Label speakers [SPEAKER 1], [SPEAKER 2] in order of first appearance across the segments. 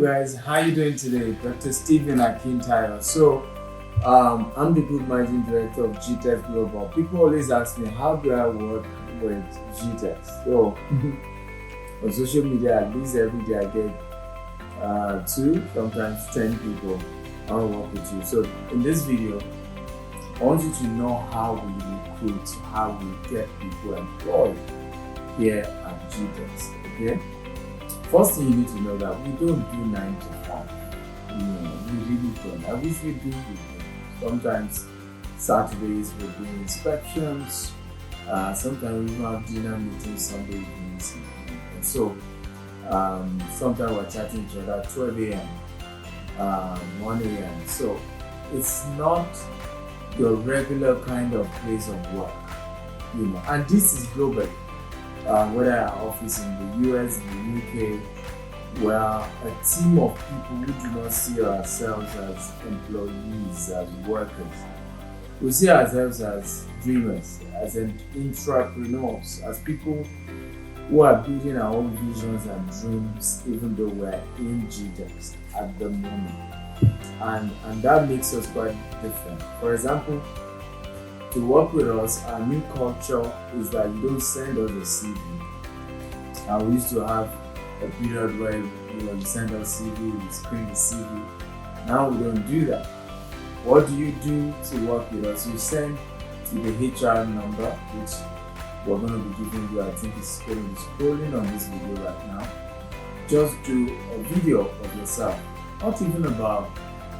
[SPEAKER 1] Guys, how you doing today? Dr. Stephen Akintayo. So, I'm the group managing director of Gtext Global. People always ask me, how do I work with Gtext? So, on social media, at least every day I get 2, sometimes 10 people I want to work with you. So, in this video, I want you to know how we recruit, how we get people employed here at Gtext. Okay? First thing you need to know that we don't do 9 to 5. We really don't. I wish we do. Sometimes Saturdays we're doing inspections. Sometimes we even have dinner meetings Sunday evenings. And so sometimes we're chatting each other at 12 a.m., 1 a.m. So it's not your regular kind of place of work, And this is global. Whether our office in the US, in the UK, we are a team of people who do not see ourselves as employees, as workers. We see ourselves as dreamers, as entrepreneurs, as people who are building our own visions and dreams, even though we're in Gtext at the moment. And that makes us quite different. For example, to work with us, our new culture is that you don't send us a CV. We used to have a period where you send us CV, we screen the CV. Now we don't do that. What do you do to work with us? You send to the HR number, which we're going to be giving you. I think it's going to be scrolling on this video right now. Just do a video of yourself, not even about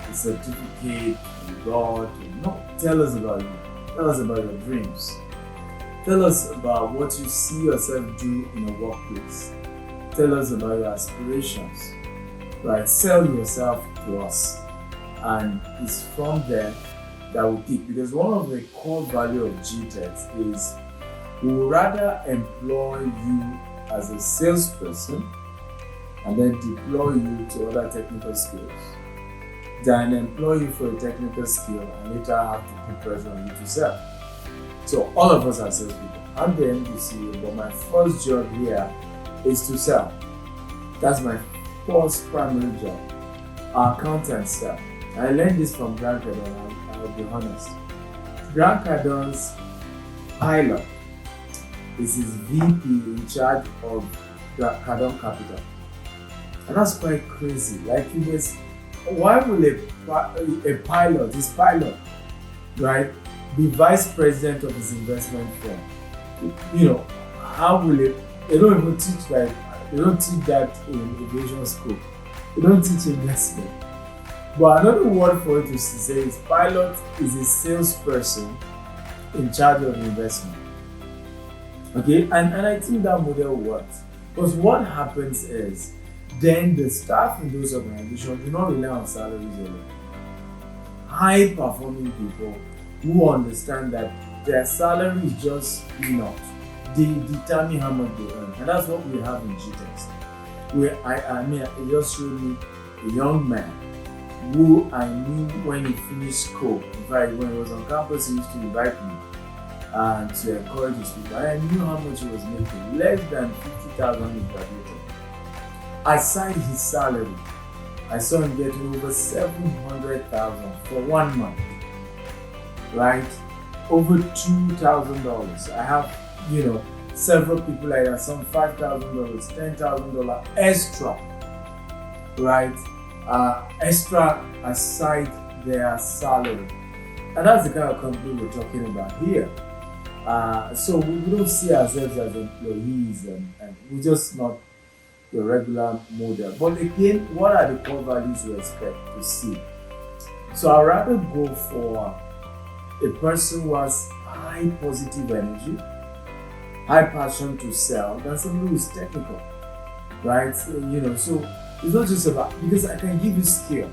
[SPEAKER 1] the certificate you got. No, tell us about you. Tell us about your dreams. Tell us about what you see yourself do in a workplace. Tell us about your aspirations. Right? Sell yourself to us. And it's from there that we pick. Because one of the core value of Gtext is we would rather employ you as a salesperson and then deploy you to other technical skills than employ you for a technical skill and later have to put pressure on you to sell. So all of us are salespeople. I'm the MDC, but my first job here is to sell. That's my first primary job. Our accountants sell. I learned this from Grant Cardone, I'll be honest. Grant Cardone's pilot is his VP in charge of Cardone Capital. And that's quite crazy. Like, you guys, why will a pilot, his pilot, right, be vice president of his investment firm? How will it? They don't even teach that. They don't teach that in aviation school. They don't teach investment. But another word for it is to say is pilot is a salesperson in charge of investment. Okay, and I think that model works. Because what happens is, then the staff in those organizations do not rely on salaries alone. High performing people who understand that their salary is just enough. They determine how much they earn. And that's what we have in Gtext. It just showed me a young man who I knew when he finished school. In fact, when he was on campus, he used to invite me to encourage his people. And I knew how much he was making, less than 50,000 when he graduated. Aside his salary, I saw him getting over 700,000 for 1 month, right? Over $2,000. I have, several people like that, some $5,000, $10,000 extra, right? Extra aside their salary. And that's the kind of company we're talking about here. So we don't see ourselves as employees and we're just not the regular model. But again, what are the core values we expect to see? So I'd rather go for a person who has high positive energy, high passion to sell, than somebody who is technical, right? So it's not just about, because I can give you skill,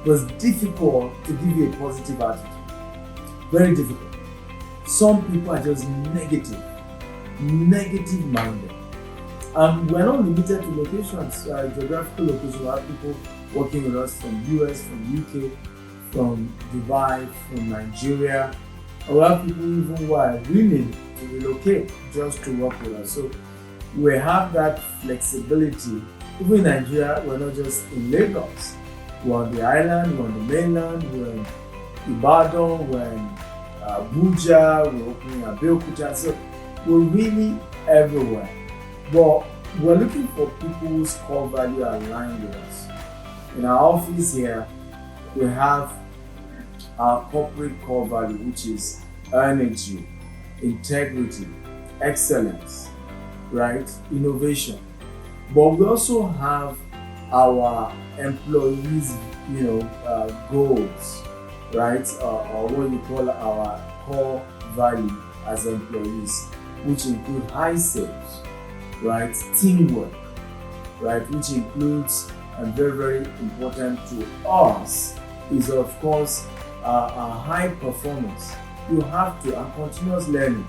[SPEAKER 1] but it's difficult to give you a positive attitude. Very difficult. Some people are just negative minded. We're not limited to locations, geographical locations. We have people working with us from US, from UK, from Dubai, from Nigeria. We have people even who are willing to relocate just to work with us. So we have that flexibility even in Nigeria, we're not just in Lagos. We're on the island, we're on the mainland, we're in Ibadan, we're in Abuja, we're opening Abeokuta. So we're really everywhere. But we're looking for people whose core value align with us. In our office here, we have our corporate core value, which is energy, integrity, excellence, right? Innovation. But we also have our employees, goals, right? Or what you call our core value as employees, which include high sales, right? Teamwork, right? Which includes, and very, very important to us, is of course a high performance. You have to, and continuous learning.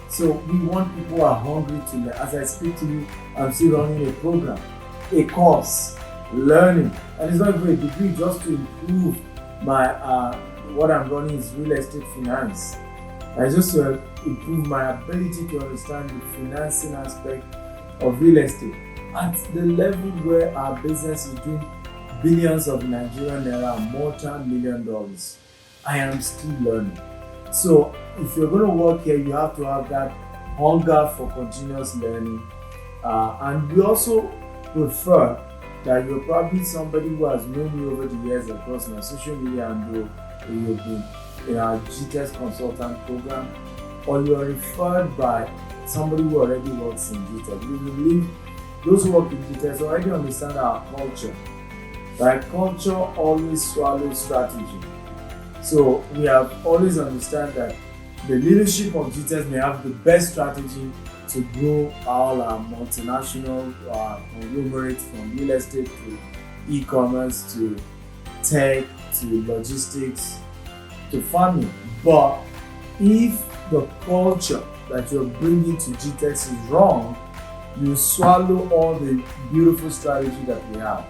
[SPEAKER 1] So we want people who are hungry to learn. As I speak to you, I'm still running a program, a course, learning, and it's not even a degree, just to improve my what I'm running is real estate finance. And just to improve my ability to understand the financing aspect of real estate at the level where our business is doing billions of Nigerian naira, multi-million dollars. I am still learning. So if you're going to work here, you have to have that hunger for continuous learning. And we also prefer that you're probably somebody who has known me over the years across my social media handle, you've been in our Gtext consultant program, or you're referred by somebody who already works in Gtext. We believe those who work in Gtext already understand our culture. Right? Culture always swallows strategy. So we have always understand that the leadership of Gtext may have the best strategy to grow all our multinational conglomerates, from real estate to e-commerce to tech to logistics to farming. But if the culture that you're bringing to Gtext is wrong, you swallow all the beautiful strategy that we have.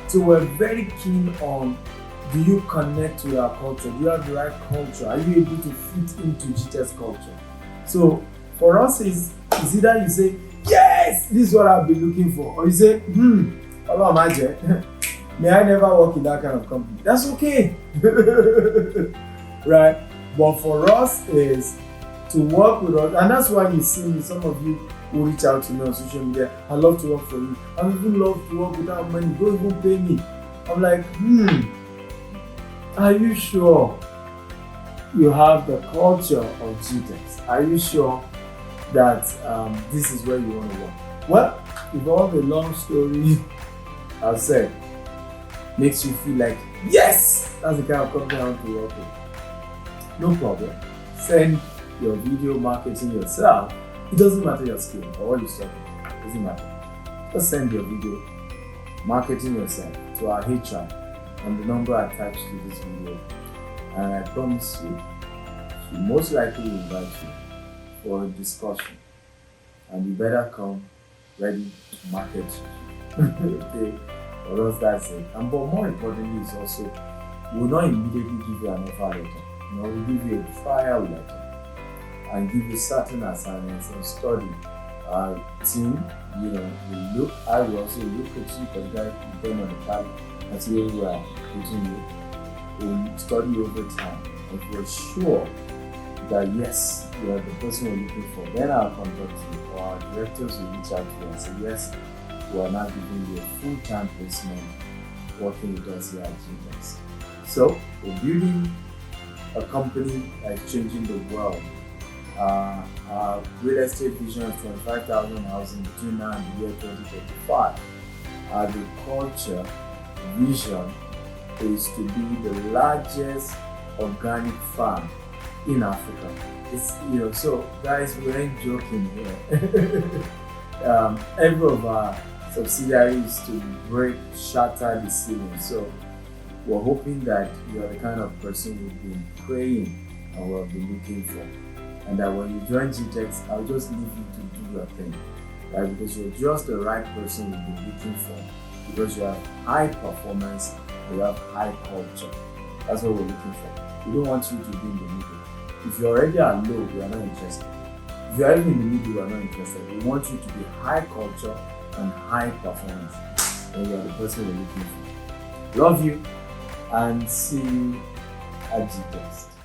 [SPEAKER 1] So we're very keen on, do you connect with our culture? Do you have the right culture? Are you able to fit into Gtext culture? So for us, is either you say, yes, this is what I've been looking for, or you say, Allah imagine, may I never work in that kind of company. That's okay. Right? But for us is to work with us, and that's why you see me, some of you who reach out to me on social media, I love to work for you. I even love to work without money, don't even pay me. I'm like, are you sure you have the culture of Gtext? Are you sure that this is where you want to work? Well, if all the long story I've said makes you feel like, yes, that's the kind of company I want to work with, no problem. Send your video marketing yourself. It doesn't matter your skill or what you study. It doesn't matter. Just send your video marketing yourself to our HR on the number attached to this video, and I promise you, she most likely will invite you for a discussion, and you better come ready to market. Okay, for us that's it. And but more importantly is also, we will not immediately give you an offer letter. We'll give you a trial letter and give you certain assignments and study. Our team, will look. I will also look at you, because guys depend on the time and see where we are putting you. We'll study over time. If we're sure that yes, you are the person we're looking for, then I'll contact you, or our directors will reach out to you and say, yes, we are now giving you a full-time placement working with us here at Gtext. So we're building a company that is changing the world. Our real estate vision of 25,000 housing between now and the year 2035. Agriculture vision is to be the largest organic farm in Africa. It's so guys, we ain't joking here. Every of our subsidiaries to shatter the ceiling. So we're hoping that you are the kind of person we've been praying and we'll be looking for. And that when you join Gtext, I'll just leave you to do your thing. Right? Because you're just the right person we've been looking for. Because you have high performance, you have high culture. That's what we're looking for. We don't want you to be in the middle. If you're already at low, we are not interested. If you're even in the middle, we are not interested. We want you to be high culture and high performance. and you are the person we're looking for. Love you and see you at Gtext.